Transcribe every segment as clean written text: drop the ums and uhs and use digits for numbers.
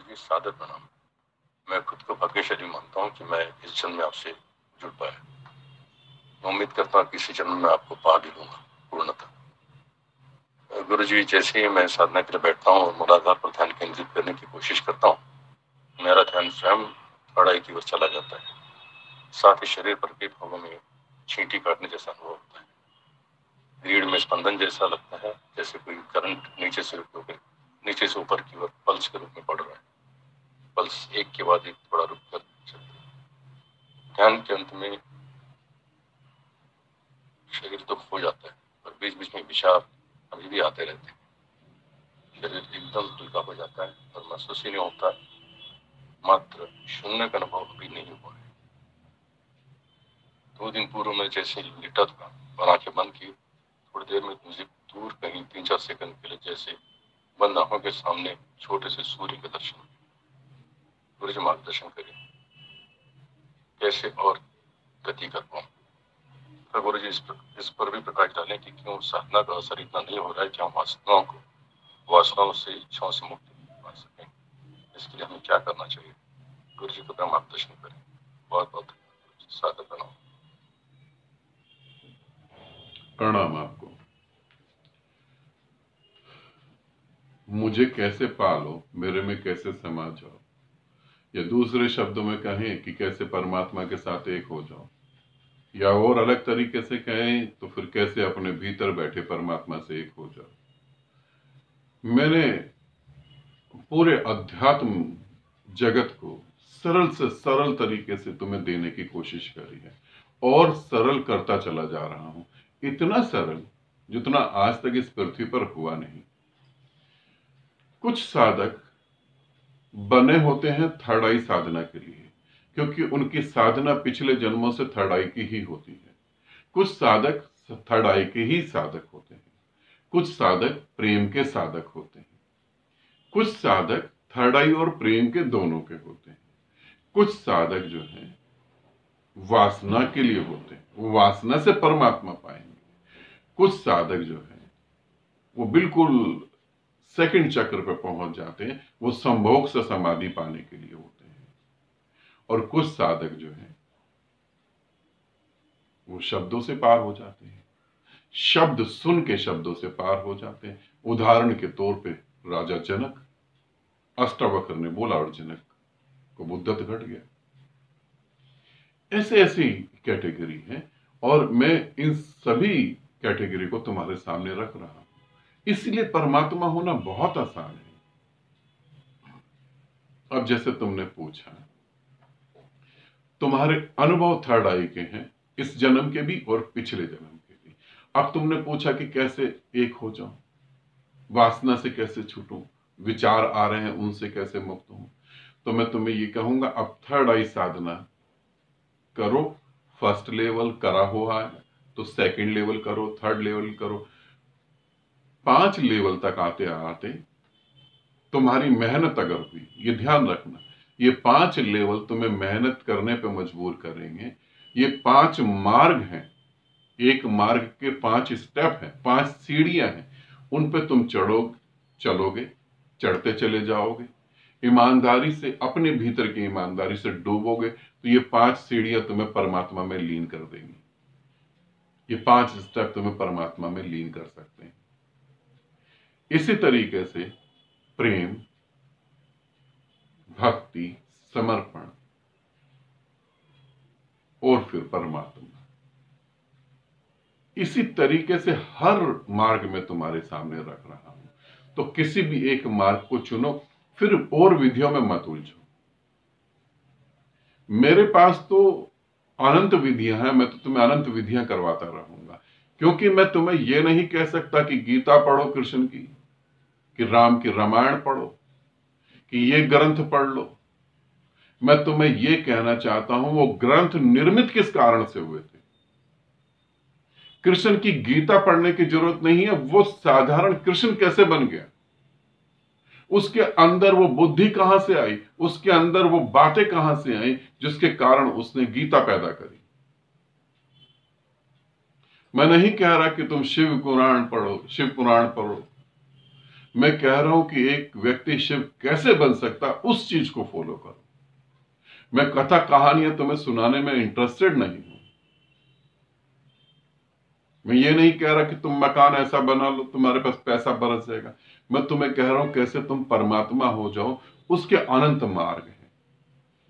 जी, सादर प्रणाम। मैं खुद को भाग्यशाली मानता हूँ कि मैं इस जन्म में आपसे जुड़ पाया। मैं उम्मीद करता हूँ कि इसी जन्म में आपको पा भी लूंगा पूर्णतः। गुरु जी, जैसे ही मैं साधना के लिए बैठता हूँ और मूलाधार पर ध्यान केंद्रित करने की कोशिश करता हूँ, मेरा ध्यान स्वयं पढ़ाई की ओर चला जाता है। साथ ही शरीर पर कई भागों में छींटी काटने जैसा अनुभव होता है। रीढ़ में स्पंदन जैसा लगता है, जैसे कोई करंट नीचे से ऊपर की ओर पल्स के रूप में पड़ रहा है। पल्स एक के बाद एक थोड़ा रुक कर चलता है। ध्यान के अंत में शरीर तो खो जाता है, पर बीच बीच में विचार अभी भी आते रहते हैं। शरीर एकदम हल्का हो जाता है और महसूस ही नहीं होता, मात्र शून्य का अनुभव अभी नहीं हुआ है। 2 दिन पूर्व में जैसे ही लेटा था और आंखें बंद की, थोड़ी देर में मुझे दूर कहीं 3-4 सेकंड के लिए जैसे बंद आंखों के सामने छोटे से सूर्य के दर्शन। गुरु जी, मार्गदर्शन करें, कैसे और गति कर पाऊं। तो गुरु जी, इस पर भी प्रकाश डालें कि क्यों साधना का असर इतना नहीं हो रहा है कि हम वासनाओं से, इच्छाओं से मुक्ति पा सकें। इसके लिए हमें क्या करना चाहिए? गुरु जी को मार्गदर्शन करें। बहुत बहुत सादर प्रणाम। प्रणाम आपको। मुझे कैसे पालो, मेरे में कैसे समा जाओ, या दूसरे शब्दों में कहें कि कैसे परमात्मा के साथ एक हो जाओ, या और अलग तरीके से कहें तो फिर कैसे अपने भीतर बैठे परमात्मा से एक हो जाओ। मैंने पूरे अध्यात्म जगत को सरल से सरल तरीके से तुम्हें देने की कोशिश करी है और सरल करता चला जा रहा हूं। इतना सरल जितना आज तक इस पृथ्वी पर हुआ नहीं। कुछ साधक बने होते हैं थर्ड आई साधना के लिए, क्योंकि उनकी साधना पिछले जन्मों से थर्ड आई की ही होती है। कुछ साधक थर्ड आई के ही साधक होते हैं, कुछ साधक प्रेम के साधक होते हैं, कुछ साधक थर्ड आई और प्रेम के दोनों के होते हैं, कुछ साधक जो है वासना के लिए होते हैं, वो वासना से परमात्मा पाएंगे। कुछ साधक जो है वो बिल्कुल सेकंड चक्र पे पहुंच जाते हैं, वो संभोग से समाधि पाने के लिए होते हैं। और कुछ साधक जो है वो शब्दों से पार हो जाते हैं, शब्द सुन के शब्दों से पार हो जाते हैं। उदाहरण के तौर पे राजा जनक, अष्टावक्र ने बोला और जनक को बुद्धत घट गया। ऐसे ऐसी कैटेगरी है और मैं इन सभी कैटेगरी को तुम्हारे सामने रख रहा हूं। इसलिए परमात्मा होना बहुत आसान है। अब जैसे तुमने पूछा, तुम्हारे अनुभव थर्ड आई के हैं, इस जन्म के भी और पिछले जन्म के भी। अब तुमने पूछा कि कैसे एक हो जाऊं, वासना से कैसे छूटूं, विचार आ रहे हैं उनसे कैसे मुक्त हूं। तो मैं तुम्हें ये कहूंगा, अब थर्ड आई साधना करो। फर्स्ट लेवल करा हुआ है तो सेकंड लेवल करो, थर्ड लेवल करो। 5 लेवल तक आते आते तुम्हारी मेहनत अगर हुई, ये ध्यान रखना, ये 5 लेवल तुम्हें मेहनत करने पे मजबूर करेंगे। ये 5 मार्ग हैं, एक मार्ग के 5 स्टेप हैं, 5 सीढ़ियां हैं। उन पे तुम चलोगे, चढ़ते चले जाओगे, ईमानदारी से, अपने भीतर की ईमानदारी से डूबोगे तो ये 5 सीढ़ियां तुम्हें परमात्मा में लीन कर देंगी। ये 5 स्टेप तुम्हें परमात्मा में लीन कर सकते हैं। इसी तरीके से प्रेम, भक्ति, समर्पण और फिर परमात्मा, इसी तरीके से हर मार्ग में तुम्हारे सामने रख रहा हूं। तो किसी भी एक मार्ग को चुनो, फिर और विधियों में मत उलझो। मेरे पास तो अनंत विधियां हैं, मैं तो तुम्हें अनंत विधियां करवाता रहूंगा, क्योंकि मैं तुम्हें यह नहीं कह सकता कि गीता पढ़ो कृष्ण की, कि राम की रामायण पढ़ो, कि ये ग्रंथ पढ़ लो। मैं तुम्हें यह कहना चाहता हूं वो ग्रंथ निर्मित किस कारण से हुए थे। कृष्ण की गीता पढ़ने की जरूरत नहीं है, वो साधारण कृष्ण कैसे बन गया, उसके अंदर वो बुद्धि कहां से आई, उसके अंदर वो बातें कहां से आई जिसके कारण उसने गीता पैदा करी। मैं नहीं कह रहा कि तुम शिव पुराण पढ़ो, शिव पुराण पढ़ो, मैं कह रहा हूं कि एक व्यक्ति शिव कैसे बन सकता, उस चीज को फॉलो करो। मैं कथा कहानियां तुम्हें सुनाने में इंटरेस्टेड नहीं हूं। मैं ये नहीं कह रहा कि तुम मकान ऐसा बना लो, तुम्हारे पास पैसा बरस जाएगा। मैं तुम्हें कह रहा हूं कैसे तुम परमात्मा हो जाओ, उसके अनंत मार्ग हैं।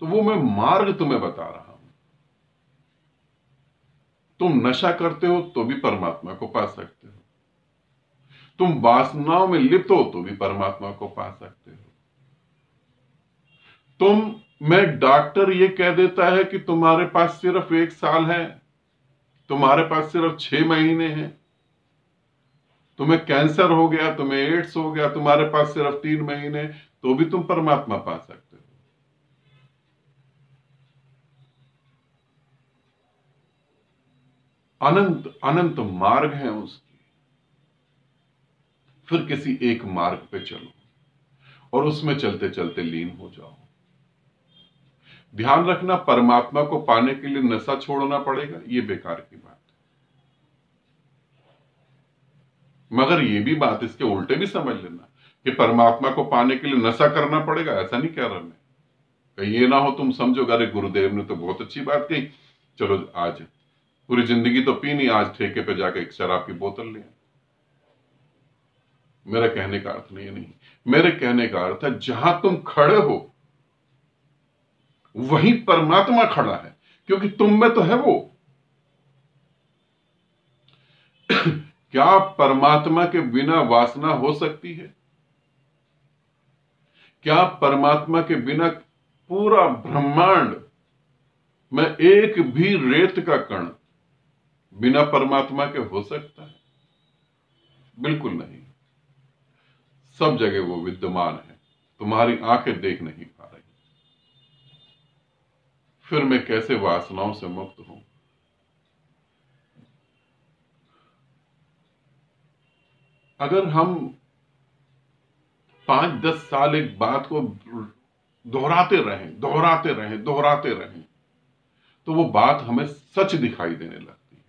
तो वो मैं मार्ग तुम्हें बता रहा हूं। तुम नशा करते हो तो भी परमात्मा को पा सकते हो, तुम वासनाओं में लिप्त हो तो भी परमात्मा को पा सकते हो। मैं डॉक्टर ये कह देता है कि तुम्हारे पास सिर्फ 1 साल है, तुम्हारे पास सिर्फ 6 महीने हैं, तुम्हें कैंसर हो गया, तुम्हें एड्स हो गया, तुम्हारे पास सिर्फ 3 महीने, तो भी तुम परमात्मा पा सकते हो। अनंत अनंत मार्ग हैं उसके। फिर किसी एक मार्ग पे चलो और उसमें चलते चलते लीन हो जाओ। ध्यान रखना, परमात्मा को पाने के लिए नशा छोड़ना पड़ेगा, ये बेकार की बात है। मगर ये भी बात इसके उल्टे भी समझ लेना कि परमात्मा को पाने के लिए नशा करना पड़ेगा, ऐसा नहीं कह रहा मैं। कहीं ये ना हो तुम समझो अरे गुरुदेव ने तो बहुत अच्छी बात कही, चलो आज पूरी जिंदगी तो पी नहीं, आज ठेके पे जाके एक शराब की बोतल ले। मेरा कहने का अर्थ नहीं, मेरे कहने का अर्थ है जहां तुम खड़े हो वहीं परमात्मा खड़ा है, क्योंकि तुम में तो है वो। क्या परमात्मा के बिना वासना हो सकती है? क्या परमात्मा के बिना पूरा ब्रह्मांड में एक भी रेत का कण बिना परमात्मा के हो सकता है? बिल्कुल नहीं। सब जगह वो विद्यमान है, तुम्हारी आंखें देख नहीं पा रही। फिर मैं कैसे वासनाओं से मुक्त हूं? अगर हम 5-10 साल एक बात को दोहराते रहें तो वो बात हमें सच दिखाई देने लगती है।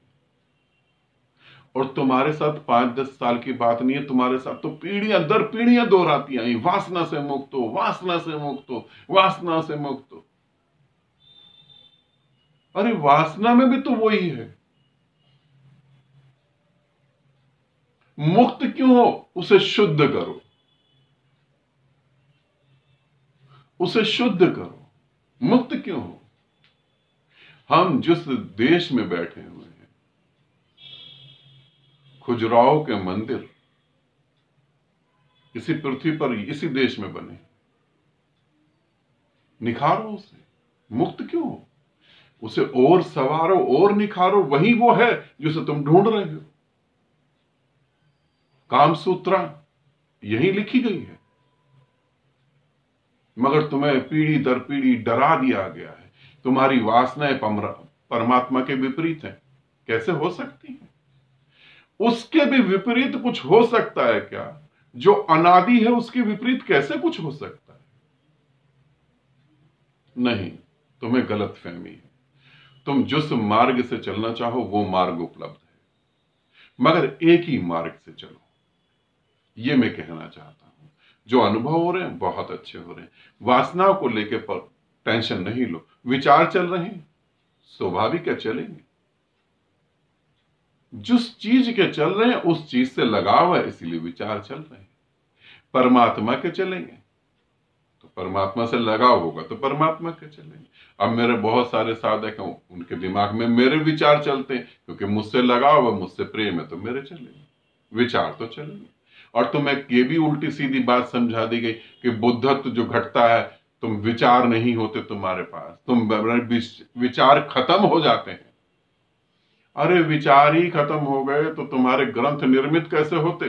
और तुम्हारे साथ 5-10 साल की बात नहीं है, तुम्हारे साथ तो पीढ़ियां दर पीढ़ियां दोहराती आई, वासना से मुक्त हो, वासना से मुक्त हो, वासना से मुक्त हो। अरे वासना में भी तो वही है। मुक्त क्यों हो? उसे शुद्ध करो, उसे शुद्ध करो। मुक्त क्यों हो? हम जिस देश में बैठे हुए हैं, खजुराहो के मंदिर इसी पृथ्वी पर इसी देश में बने, निखारो उसे। मुक्त क्यों हो? उसे और संवारो और निखारो, वही वो है जिसे तुम ढूंढ रहे हो। कामसूत्रा यही लिखी गई है, मगर तुम्हें पीढ़ी दर पीढ़ी डरा दिया गया है। तुम्हारी वासनाएं परमात्मा के विपरीत हैं, कैसे हो सकती हैं? उसके भी विपरीत कुछ हो सकता है क्या? जो अनादि है उसके विपरीत कैसे कुछ हो सकता है? नहीं, तुम्हें गलत फहमी है। तुम जिस मार्ग से चलना चाहो वो मार्ग उपलब्ध है, मगर एक ही मार्ग से चलो, ये मैं कहना चाहता हूं। जो अनुभव हो रहे हैं बहुत अच्छे हो रहे हैं, वासनाओं को लेकर पर टेंशन नहीं लो। विचार चल रहे हैं, स्वाभाविक है, चलेंगे। जिस चीज के चल रहे हैं उस चीज से लगाव है, इसलिए विचार चल रहे हैं। परमात्मा के चलेंगे तो परमात्मा से लगाव होगा तो परमात्मा के चलेंगे। अब मेरे बहुत सारे साधक हैं, उनके दिमाग में मेरे विचार चलते हैं, क्योंकि मुझसे लगाव है, मुझसे प्रेम है, तो मेरे चलेंगे, विचार तो चलेंगे। और तुम्हें ये भी उल्टी सीधी बात समझा दी गई कि बुद्धत्व जो घटता है, तुम विचार नहीं होते तुम्हारे पास, तुम विचार खत्म हो जाते हैं। अरे विचार ही खत्म हो गए तो तुम्हारे ग्रंथ निर्मित कैसे होते?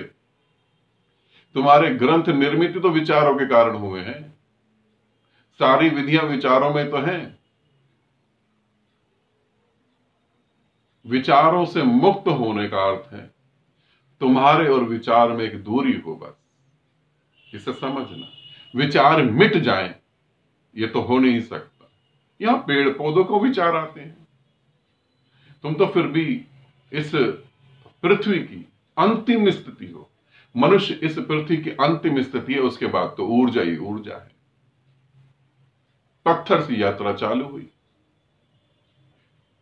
तुम्हारे ग्रंथ निर्मित तो विचारों के कारण हुए हैं, सारी विधियां विचारों में तो हैं। विचारों से मुक्त होने का अर्थ है तुम्हारे और विचार में एक दूरी हो, बस इसे समझना। विचार मिट जाए ये तो हो नहीं सकता। यहां पेड़ पौधों को विचार आते हैं, तुम तो फिर भी इस पृथ्वी की अंतिम स्थिति हो, मनुष्य इस पृथ्वी की अंतिम स्थिति है, उसके बाद तो ऊर्जा ही ऊर्जा है। पत्थर से यात्रा चालू हुई,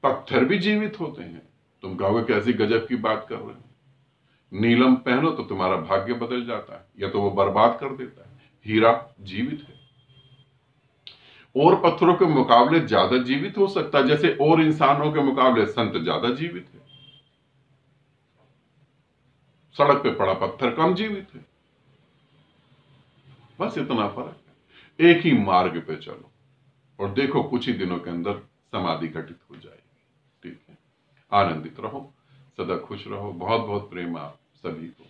पत्थर भी जीवित होते हैं। तुम कहोगे कैसी गजब की बात कर रहे हो। नीलम पहनो तो तुम्हारा भाग्य बदल जाता है, या तो वो बर्बाद कर देता है। हीरा जीवित है, और पत्थरों के मुकाबले ज्यादा जीवित हो सकता है, जैसे और इंसानों के मुकाबले संत ज्यादा जीवित है। सड़क पे पड़ा पत्थर कम जीवित है, बस इतना फर्क है। एक ही मार्ग पे चलो और देखो कुछ ही दिनों के अंदर समाधि घटित हो जाएगी। ठीक है, आनंदित रहो, सदा खुश रहो। बहुत बहुत प्रेम आप सभी को।